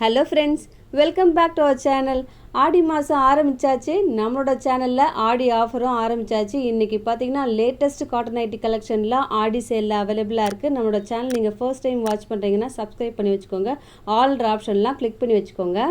Hello friends, welcome back to our channel. Aadi மாதம் ஆரம்பித்தாச்சு. நம்மளோட சேனலில் ஆடி ஆஃபரும் ஆரம்பித்தாச்சு. இன்றைக்கி பார்த்தீங்கன்னா லேட்டஸ்ட் காட்டன் நைட்டி கலெக்ஷனில் ஆடி சேலில் அவைலபிளாக இருக்குது. நம்மளோட சேனல் நீங்கள் ஃபர்ஸ்ட் டைம் வாட்ச் பண்ணுறீங்கன்னா சப்ஸ்கிரைப் பண்ணி வச்சுக்கோங்க. ஆல்ற ஆப்ஷன்லாம் கிளிக் பண்ணி வச்சுக்கோங்க.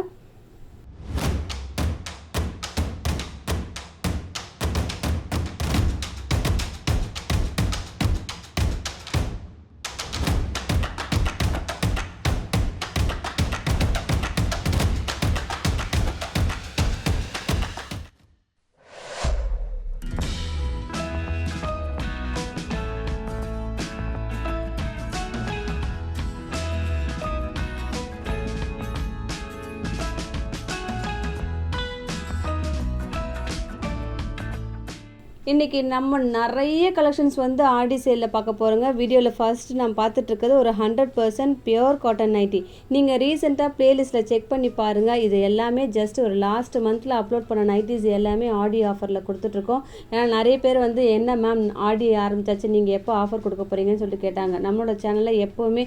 இன்றைக்கி நம்ம நிறைய கலெக்ஷன்ஸ் ஆடி சேலில் பார்க்க போகிறோங்க. வீடியோவில் ஃபர்ஸ்ட் நான் பார்த்துட்ருக்கிறது ஒரு 100% பியோர் காட்டன் நைட்டி. நீங்கள் ரீசெண்டாக ப்ளேலிஸ்ட்டில் செக் பண்ணி பாருங்கள். இது எல்லாமே ஜஸ்ட் ஒரு லாஸ்ட் மந்தில் அப்லோட் பண்ண நைட்டிஸ் எல்லாமே ஆடி ஆஃபரில் கொடுத்துட்ருக்கோம். ஏன்னா நிறைய பேர் என்ன மேம் ஆடி ஆரம்பித்தாச்சு, நீங்கள் எப்போ ஆஃபர் கொடுக்க போகிறீங்கன்னு சொல்லிட்டு கேட்டாங்க. நம்மளோட சேனலில் எப்போவுமே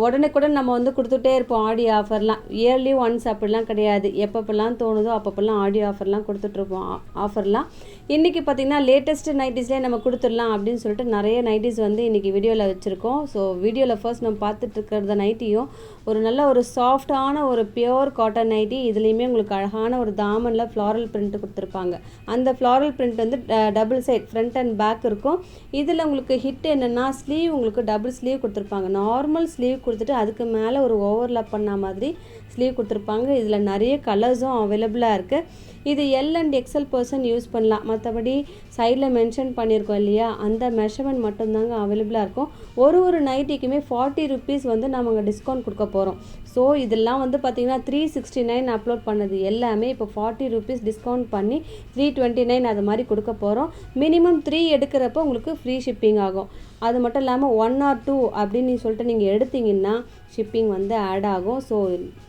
உடனே கூட நம்ம கொடுத்துட்டே இருப்போம் ஆடி ஆஃபர்லாம். இயர்லி ஒன்ஸ் அப்படிலாம் கிடையாது. எப்பப்பெல்லாம் தோணுதோ அப்பப்பெல்லாம் ஆடி ஆஃபர்லாம் கொடுத்துட்ருப்போம். ஆஃபர்லாம் இன்றைக்கி பார்த்திங்கன்னா லேட்டஸ்ட் நைட்டிஸ்லேயே நம்ம கொடுத்துடலாம் அப்படின்னு சொல்லிட்டு நிறைய நைட்டிஸ் இன்றைக்கி வீடியோவில் வச்சுருக்கோம். ஸோ வீடியோவில் ஃபர்ஸ்ட் நம்ம பார்த்துட்ருக்கிறத நைட்டியும் ஒரு நல்ல ஒரு சாஃப்டான ஒரு பியோர் காட்டன் நைட்டி. இதுலேயுமே உங்களுக்கு அழகான ஒரு தாமனில் ஃப்ளாரல் பிரிண்ட் கொடுத்துருப்பாங்க. அந்த floral print double side front and back இருக்கும். இதில் உங்களுக்கு ஹிட் என்னென்னா ஸ்லீவ் உங்களுக்கு டபுள் ஸ்லீவ் கொடுத்துருப்பாங்க. நார்மல் ஸ்லீவ் கொடுத்துட்டு அதுக்கு மேலே ஒரு ஓவர்லாப் பண்ண மாதிரி ஸ்லீவ் கொடுத்துருப்பாங்க. இதில் நிறைய கலர்ஸும் அவைலபிளாக இருக்குது. இது L and XL person use பண்ணலாம். மற்றபடி சைடில் மென்ஷன் பண்ணியிருக்கோம் இல்லையா, அந்த மெஷர்மெண்ட் மட்டும்தாங்க அவைலபிளாக இருக்கும். ஒரு நைட்டிக்குமே 40 ருபீஸ் நம்ம டிஸ்கவுண்ட் கொடுக்க போகிறோம். ஸோ இதெல்லாம் பார்த்திங்கன்னா 369 அப்லோட் பண்ணது எல்லாமே இப்போ 40 ருபீஸ் டிஸ்கவுண்ட் பண்ணி 329 அது மாதிரி கொடுக்க போகிறோம். மினிமம் 3 எடுக்கிறப்போ உங்களுக்கு ஃப்ரீ ஷிப்பிங் ஆகும். அது மட்டும் இல்லாமல் 1 or 2 அப்படின்னு சொல்லிட்டு நீங்கள் எடுத்திங்கன்னா ஷிப்பிங் ஆட் ஆகும். ஸோ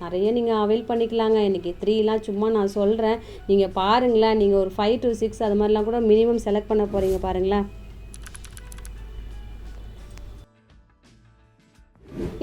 நிறைய நீங்கள் அவைல் பண்ணிக்கலாங்க. இன்றைக்கி 3லாம் சும்மா நான் சொல்கிறேன், நீங்கள் பாருங்களேன். நீங்கள் ஒரு 5 to 6 அது மாதிரிலாம் கூட மினிமம் செலக்ட் பண்ண போகிறீங்க பாருங்களேன்.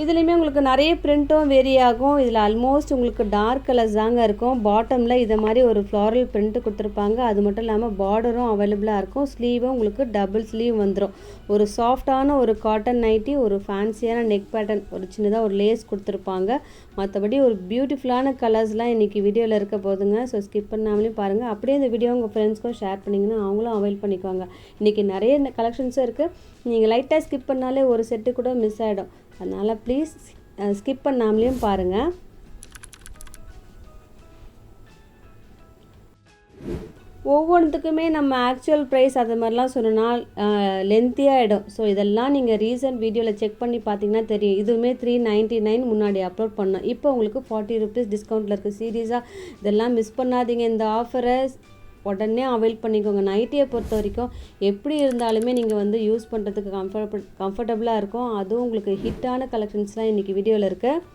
இதுலேயுமே உங்களுக்கு நிறைய பிரிண்ட்டும் வேரி ஆகும். இதில் ஆல்மோஸ்ட் உங்களுக்கு டார்க் கலர்ஸ் தாங்க இருக்கும். பாட்டமில் இதை மாதிரி ஒரு ஃப்ளாரல் பிரிண்ட் கொடுத்துருப்பாங்க. அது மட்டும் இல்லாமல் பார்டரும் அவைலபிளாக இருக்கும். ஸ்லீவும் உங்களுக்கு டபுள் ஸ்லீவ் வந்துடும். ஒரு சாஃப்டான ஒரு காட்டன் நைட்டி, ஒரு ஃபேன்சியான நெக் பேட்டர்ன், ஒரு சின்னதாக ஒரு லேஸ் கொடுத்துருப்பாங்க. மற்றபடி ஒரு பியூட்டிஃபுல்லான கலர்ஸ்லாம் இன்றைக்கி வீடியோவில் இருக்க போதுங்க. ஸோ ஸ்கிப் பண்ணாமலேயும் பாருங்கள். அப்படியே இந்த வீடியோ உங்கள் ஃப்ரெண்ட்ஸ்க்கும் ஷேர் பண்ணிங்கன்னா அவங்களும் அவைல் பண்ணிக்குவாங்க. இன்றைக்கி நிறைய கலெக்ஷன்ஸும் இருக்குது. நீங்கள் லைட்டாக ஸ்கிப் பண்ணாலே ஒரு செட்டு கூட மிஸ் ஆகிடும். அதனால் ப்ளீஸ் ஸ்கிப் பண்ணாமலேயும் பாருங்கள். ஒவ்வொன்றுத்துக்குமே நம்ம ஆக்சுவல் ப்ரைஸ் அது மாதிரிலாம் சொன்னால் லென்த்தியாகிடும். ஸோ இதெல்லாம் நீங்கள் ரீசன்ட் வீடியோவில் செக் பண்ணி பார்த்தீங்கன்னா தெரியும். இதுவுமே 399 முன்னாடி அப்லோட் பண்ணோம். இப்போ உங்களுக்கு 40 ருபீஸ் டிஸ்கவுண்ட்டில் இருக்குது. சீரியஸாக இதெல்லாம் மிஸ் பண்ணாதீங்க. இந்த ஆஃபரை உடனே அவைல் பண்ணிக்கோங்க. நைட்டியை பொறுத்த வரைக்கும் எப்படி இருந்தாலுமே நீங்கள் யூஸ் பண்ணுறதுக்கு கம்ஃபர்டபுளாக இருக்கும். அதுவும் உங்களுக்கு ஹிட்டான கலெக்ஷன்ஸ்லாம் இன்றைக்கி வீடியோவில் இருக்குது.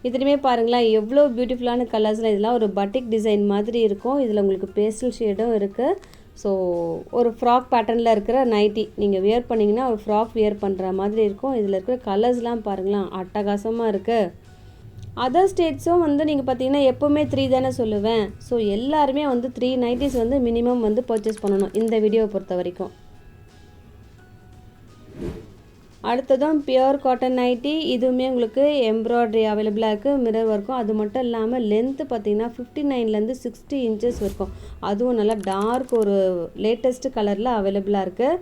இதுலேயுமே பாருங்களேன் எவ்வளோ பியூட்டிஃபுல்லான கலர்ஸில். இதெல்லாம் ஒரு பட்டிக் டிசைன் மாதிரி இருக்கும். இதில் உங்களுக்கு பேஸ்டல் ஷேடும் இருக்குது. ஸோ ஒரு ஃப்ராக் பேட்டர்னில் இருக்கிற நைட்டி நீங்கள் வியர் பண்ணிங்கன்னா ஒரு ஃப்ராக் வியர் பண்ணுற மாதிரி இருக்கும். இதில் இருக்கிற கலர்ஸ்லாம் பாருங்களேன் அட்டகாசமாக இருக்குது. அதர் ஸ்டேட்ஸும் நீங்கள் பார்த்தீங்கன்னா எப்போவுமே 3 தானே சொல்லுவேன். ஸோ எல்லாருமே 3 நைட்டிஸ் மினிமம் பர்ச்சேஸ் பண்ணணும் இந்த வீடியோவை பொறுத்த வரைக்கும். அடுத்ததும் பியோர் காட்டன் நைட்டி. இதுவுமே உங்களுக்கு எம்ப்ராய்டரி அவைலபிளாக இருக்குது. மிரர் ஒர்க்கும். அது மட்டும் இல்லாமல் லென்த்து பார்த்தீங்கன்னா 59லேருந்து 60 இன்ச்சஸ் இருக்கும். அதுவும் நல்லா டார்க் ஒரு லேட்டஸ்ட் கலரில் அவைலபிளாக இருக்குது.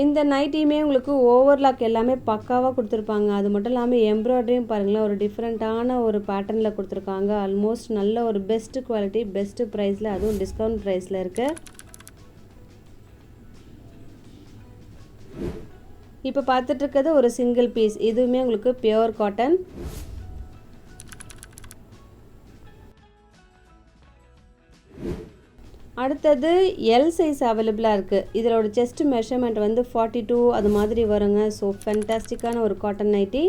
இந்த நைட்டியுமே உங்களுக்கு ஓவர்லாக் எல்லாமே பக்காவாக கொடுத்துருப்பாங்க. அது மட்டும் இல்லாமல் எம்ப்ராய்டரியும் பாருங்களேன் ஒரு டிஃப்ரெண்ட்டான ஒரு பேட்டர்னில் கொடுத்துருக்காங்க. ஆல்மோஸ்ட் நல்ல ஒரு பெஸ்ட்டு குவாலிட்டி, பெஸ்ட்டு ப்ரைஸில், அதுவும் டிஸ்கவுண்ட் ப்ரைஸில் இருக்குது. இப்போ பார்த்துட்ருக்கிறது ஒரு சிங்கிள் பீஸ். இதுவுமே உங்களுக்கு பியோர் காட்டன். அடுத்தது எல் சைஸ் அவைலபிளாக இருக்குது. இதோட செஸ்ட் மெஷர்மெண்ட் 42 அது மாதிரி வருங்க. ஸோ ஃபேண்டாஸ்டிக்கான ஒரு காட்டன் நைட்டி.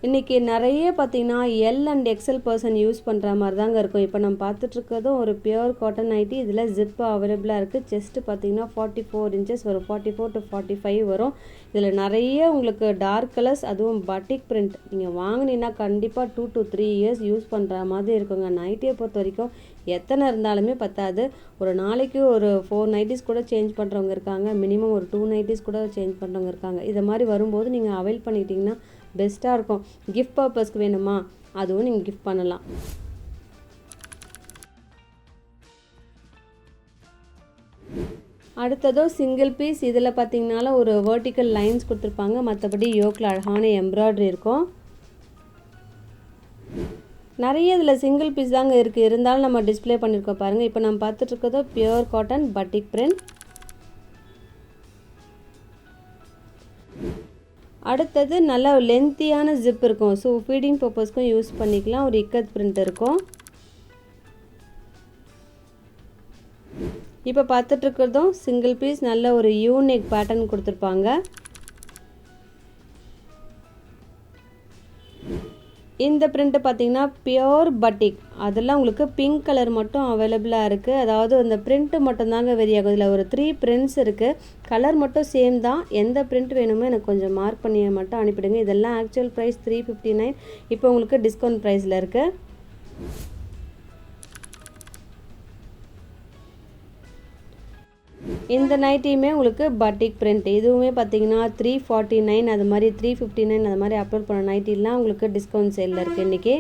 இன்றைக்கி நிறைய பார்த்திங்கன்னா L and XL person use பண்ணுற மாதிரி தாங்க இருக்கும். இப்போ நம்ம பார்த்துட்ருக்கிறதும் ஒரு பியூர் காட்டன் நைட்டி. இதில் ஜிப்பு அவைலபிளாக இருக்குது. செஸ்ட்டு பார்த்திங்கன்னா 44 இன்ச்சஸ் வரும், 44 to 45 வரும். இதில் நிறைய உங்களுக்கு டார்க் கலர்ஸ், அதுவும் பட்டிக் பிரிண்ட். நீங்கள் வாங்கினீங்கன்னா கண்டிப்பாக 2 to 3 இயர்ஸ் யூஸ் பண்ணுற மாதிரி இருக்குங்க. நைட்டியை பொறுத்த வரைக்கும் எத்தனை இருந்தாலுமே பத்தாது. ஒரு நாளைக்கு ஒரு 4 நைட்டிஸ் கூட சேஞ்ச் பண்ணுறவங்க இருக்காங்க. மினிமம் ஒரு 2 நைட்டிஸ் கூட சேஞ்ச் பண்ணுறவங்க இருக்காங்க. இதை மாதிரி வரும்போது நீங்கள் அவைல் பண்ணிக்கிட்டிங்கன்னா பெஸ்ட்டாக இருக்கும். கிஃப்ட் பர்பஸ்க்கு வேணுமா, அதுவும் நீங்கள் கிஃப்ட் பண்ணலாம். அடுத்ததோ சிங்கிள் பீஸ். இதில் பார்த்தீங்கனால ஒரு வெர்டிக்கல் லைன்ஸ் கொடுத்துருப்பாங்க. மற்றபடி யோக்கில் அழகான எம்ப்ராய்டரி இருக்கும். நிறைய இதில் சிங்கிள் பீஸ் தாங்க இருக்குது. இருந்தாலும் நம்ம டிஸ்பிளே பண்ணியிருக்கோம் பாருங்கள். இப்போ நம்ம பார்த்துட்ருக்கதோ பியூர் காட்டன் பட்டிக் பிரிண்ட். அடுத்தது நல்ல லென்த்தியான ஜிப் இருக்கும். ஸோ ஃபீடிங் பர்பஸ்க்கும் யூஸ் பண்ணிக்கலாம். ஒரு இக்கத் பிரிண்ட் இருக்கும். இப்போ பார்த்துட்ருக்கிறதும் சிங்கிள் பீஸ், நல்ல ஒரு யூனிக் பேட்டர்ன் கொடுத்துருப்பாங்க. இந்த பிரிண்ட்டு பார்த்திங்கன்னா பியோர் பட்டிக். அதெல்லாம் உங்களுக்கு பிங்க் கலர் மட்டும் அவைலபிளாக இருக்குது. அதாவது அந்த பிரிண்ட்டு மட்டும்தாங்க வெரி ஆகும். இதில் ஒரு 3 பிரிண்ட்ஸ் இருக்குது. கலர் மட்டும் சேம் தான். எந்த பிரிண்ட் வேணுமோ எனக்கு கொஞ்சம் மார்க் பண்ணி மட்டும் அனுப்பிடுங்க. இதெல்லாம் ஆக்சுவல் ப்ரைஸ் 359. இப்போ உங்களுக்கு டிஸ்கவுண்ட் ப்ரைஸில் இருக்குது. இந்த நைட்டியுமே உங்களுக்கு பட்டிக் பிரிண்ட். இதுவுமே பார்த்தீங்கன்னா 349, அது மாதிரி 359 அது மாதிரி அப்லோட் பண்ண நைட்டிலாம் உங்களுக்கு டிஸ்கவுண்ட் சேலில் இருக்குது இன்றைக்கி.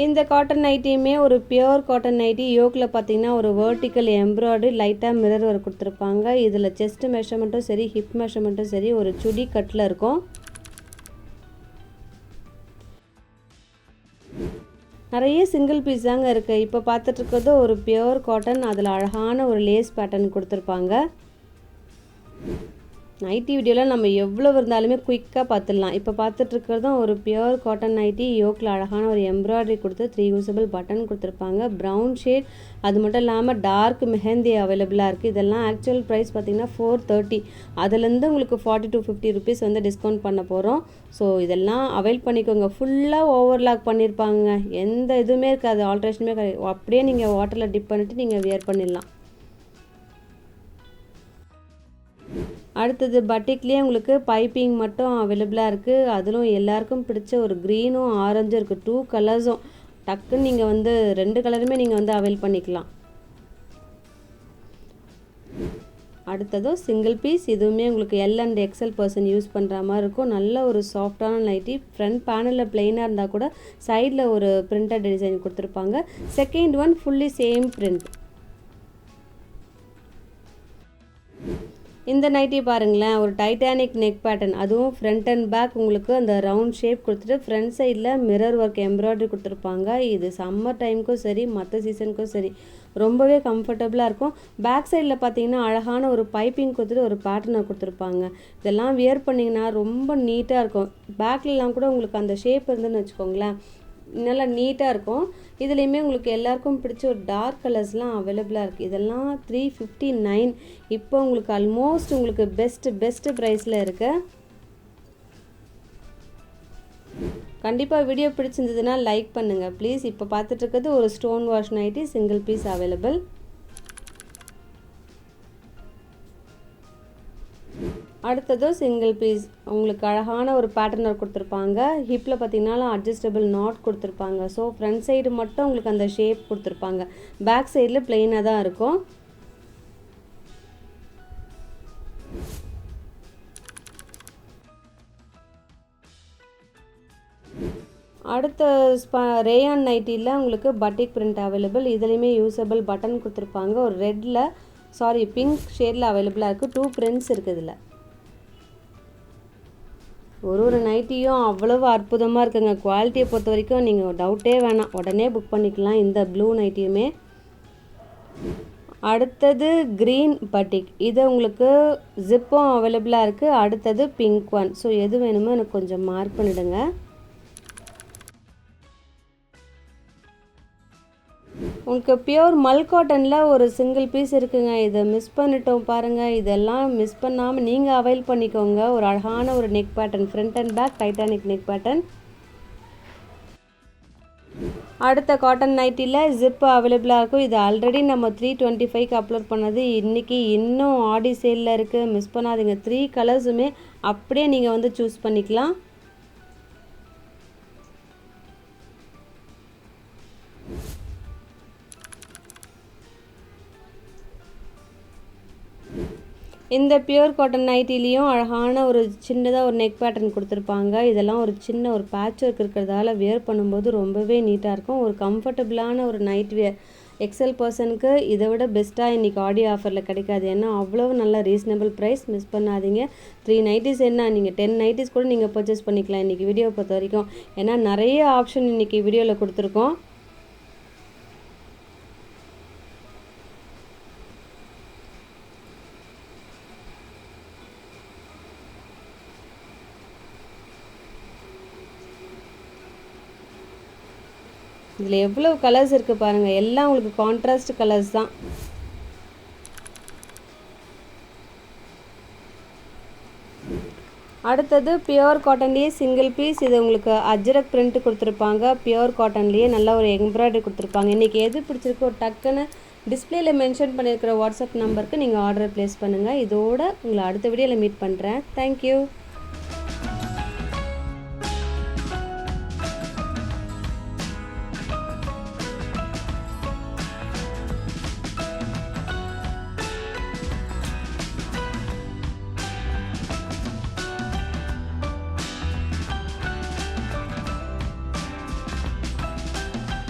இந்த காட்டன் நைட்டியுமே ஒரு பியூர் காட்டன் நைட்டி. யோக்கில் பார்த்தீங்கன்னா ஒரு வெர்டிக்கல் எம்ப்ராய்டரி, லைட்டாக மிரர் ஒர்க் கொடுத்துருப்பாங்க. இதில் செஸ்ட் மெஷர்மெண்ட்டும் சரி, ஹிப் மெஷர்மெண்ட்டும் சரி ஒரு சுடி கட்டில் இருக்கும். நிறைய சிங்கிள் பீஸ் தாங்க இருக்குது. இப்போ பார்த்துட்ருக்கிறது ஒரு பியூர் காட்டன். அதில் அழகான ஒரு லேஸ் பேட்டர்ன் கொடுத்துருப்பாங்க. நைட்டி வீடியோவில் நம்ம எவ்வளோ இருந்தாலுமே குயிக்காக பார்த்துடலாம். இப்போ பார்த்துட்ருக்கிறதும் ஒரு பியூர் காட்டன் நைட்டி. யோக்கில் அழகான ஒரு எம்ப்ராய்டரி கொடுத்து 3 யூசபிள் பட்டன் கொடுத்துருப்பாங்க. ப்ரௌன் ஷேட், அது மட்டும் இல்லாமல் டார்க் மெஹந்தி அவைலபிளாக இருக்குது. இதெல்லாம் ஆக்சுவல் ப்ரைஸ் பார்த்திங்கன்னா 430. அதுலேருந்து உங்களுக்கு 40 to 50 ருபீஸ் வந்து டிஸ்கவுண்ட் பண்ண போகிறோம். ஸோ இதெல்லாம் அவைல் பண்ணிக்கோங்க. ஃபுல்லாக ஓவர்லாக் பண்ணியிருப்பாங்க. எந்த இதுவுமே இருக்காது, ஆல்ட்ரேஷனுமே கிடையாது. அப்படியே நீங்கள் வாட்டரில் டிப் பண்ணிவிட்டு நீங்கள் வியர் பண்ணிடலாம். அடுத்தது பட்டிக்லேயே உங்களுக்கு பைப்பிங் மட்டும் அவைலபிளாக இருக்குது. அதிலும் எல்லாருக்கும் பிடிச்ச ஒரு க்ரீனும் ஆரஞ்சும் இருக்குது. 2 கலர்ஸும் டக்குன்னு நீங்கள் வந்து 2 கலருமே நீங்கள் வந்து அவைல் பண்ணிக்கலாம். அடுத்ததும் சிங்கிள் பீஸ். இதுவுமே உங்களுக்கு L and XL person use பண்ணுற மாதிரி இருக்கும். நல்ல ஒரு சாஃப்டான நைட்டி. ஃப்ரண்ட் பேனலில் பிளெயினாக இருந்தால் கூட சைடில் ஒரு பிரிண்டட் டிசைன் கொடுத்துருப்பாங்க. Second one fully same print. இந்த நைட்டி பாருங்களேன், ஒரு டைட்டானிக் நெக் பேட்டர்ன். அதுவும் ஃப்ரண்ட் அண்ட் பேக் உங்களுக்கு அந்த ரவுண்ட் ஷேப் கொடுத்துட்டு ஃப்ரண்ட் சைடில் மிரர் ஒர்க் எம்ப்ராய்டரி கொடுத்துருப்பாங்க. இது சம்மர் டைமுக்கும் சரி, மற்ற சீசனுக்கும் சரி ரொம்பவே கம்ஃபர்டபுளாக இருக்கும். பேக் சைடில் பார்த்தீங்கன்னா அழகான ஒரு பைப்பிங் கொடுத்துட்டு ஒரு பேட்டர்னை கொடுத்துருப்பாங்க. இதெல்லாம் வியர் பண்ணிங்கன்னா ரொம்ப நீட்டாக இருக்கும். பேக்லலாம் கூட உங்களுக்கு அந்த ஷேப் இருந்துன்னு வச்சுக்கோங்களேன், நல்லா நீட்டாக இருக்கும். இதுலேயுமே உங்களுக்கு எல்லாருக்கும் பிடிச்ச ஒரு டார்க் கலர்ஸ்லாம் அவைலபிளாக இருக்குது. இதெல்லாம் 359. இப்போ உங்களுக்கு ஆல்மோஸ்ட் உங்களுக்கு பெஸ்ட்டு ப்ரைஸில் இருக்குது. கண்டிப்பாக வீடியோ பிடிச்சிருந்ததுன்னா லைக் பண்ணுங்கள் ப்ளீஸ். இப்போ பார்த்துட்ருக்கிறது ஒரு stone wash nighty, single piece available. அடுத்ததும் சிங்கிள் பீஸ். உங்களுக்கு அழகான ஒரு பேட்டர்னர் கொடுத்துருப்பாங்க. ஹிப்பில் பார்த்தீங்கன்னா அட்ஜஸ்டபிள் நாட் கொடுத்துருப்பாங்க. ஸோ ஃப்ரண்ட் சைடு மட்டும் உங்களுக்கு அந்த ஷேப் கொடுத்துருப்பாங்க. பேக் சைடில் பிளெயினாக தான் இருக்கும். அடுத்த ரேயான் நைட்டியில் உங்களுக்கு பட்டிக் பிரிண்ட் அவைலபிள். இதுலேயுமே யூஸபிள் பட்டன் கொடுத்துருப்பாங்க. ஒரு பிங்க் ஷேடில் அவைலபிளாக இருக்குது. 2 பிரிண்ட்ஸ் இருக்குது இதில். ஒரு நைட்டியும் அவ்வளவு அற்புதமாக இருக்குங்க. குவாலிட்டியை பொறுத்த வரைக்கும் நீங்கள் டவுட்டே வேணாம், உடனே புக் பண்ணிக்கலாம் இந்த ப்ளூ நைட்டியுமே. அடுத்தது க்ரீன் பட்டிக். இது உங்களுக்கு ஜிப்பும் அவைலபிளாக இருக்குது. அடுத்தது பிங்க் ஒன். ஸோ எது வேணுமோ எனக்கு கொஞ்சம் மார்க் பண்ணிவிடுங்க. உங்களுக்கு பியோர் மல் காட்டனில் ஒரு சிங்கிள் பீஸ் இருக்குங்க. இதை மிஸ் பண்ணிட்டோம் பாருங்கள். இதெல்லாம் மிஸ் பண்ணாமல் நீங்கள் அவைல் பண்ணிக்கோங்க. ஒரு அழகான ஒரு neck pattern, front and back titanic neck pattern. அடுத்த காட்டன் நைட்டியில் ஜிப்பு அவைலபிளாக இருக்கும். இது ஆல்ரெடி நம்ம 325க்கு அப்லோட் பண்ணது. இன்றைக்கி இன்னும் ஆடி சேலில் இருக்குது, மிஸ் பண்ணாதீங்க. 3 கலர்ஸுமே அப்படியே நீங்கள் வந்து சூஸ் பண்ணிக்கலாம். இந்த பியூர் காட்டன் நைட்டிலையும் அழகான ஒரு சின்னதாக ஒரு நெக் பேட்டர்ன் கொடுத்துருப்பாங்க. இதெல்லாம் ஒரு சின்ன ஒரு பேட்ச் ஒர்க் இருக்கிறதால வியர் பண்ணும்போது ரொம்பவே நீட்டாக இருக்கும். ஒரு கம்ஃபர்டபுளான ஒரு நைட் வியர். எக்ஸல் பர்சனுக்கு இதை விட பெஸ்ட்டாக இன்றைக்கி ஆடி ஆஃபரில் கிடைக்காது. ஏன்னா அவ்வளோ நல்ல ரீசனபிள் ப்ரைஸ், மிஸ் பண்ணாதீங்க. 3 நைட்டிஸ் என்ன, நீங்கள் 10 நைட்டிஸ் கூட நீங்கள் பர்ச்சேஸ் பண்ணிக்கலாம் இன்றைக்கி வீடியோ பொறுத்த வரைக்கும். ஏன்னா நிறைய ஆப்ஷன் இன்றைக்கி வீடியோவில் கொடுத்துருக்கோம். இதில் எவ்வளோ கலர்ஸ் இருக்குது பாருங்கள். எல்லாம் உங்களுக்கு கான்ட்ராஸ்ட் கலர்ஸ் தான். அடுத்தது பியோர் காட்டன்லேயே சிங்கிள் பீஸ். இது உங்களுக்கு அஜ்ரக் பிரிண்ட் கொடுத்துருப்பாங்க. பியோர் காட்டன்லேயே நல்ல ஒரு எம்ப்ராய்டரி கொடுத்துருப்பாங்க. இன்றைக்கி எது பிடிச்சிருக்கோ டக்குன்னு டிஸ்பிளேல மென்ஷன் பண்ணியிருக்கிற வாட்ஸ்அப் நம்பருக்கு நீங்கள் ஆர்டர் ப்ளேஸ் பண்ணுங்கள். இதோட உங்களை அடுத்த வீடியோவில் மீட் பண்ணுறேன். தேங்க்யூ.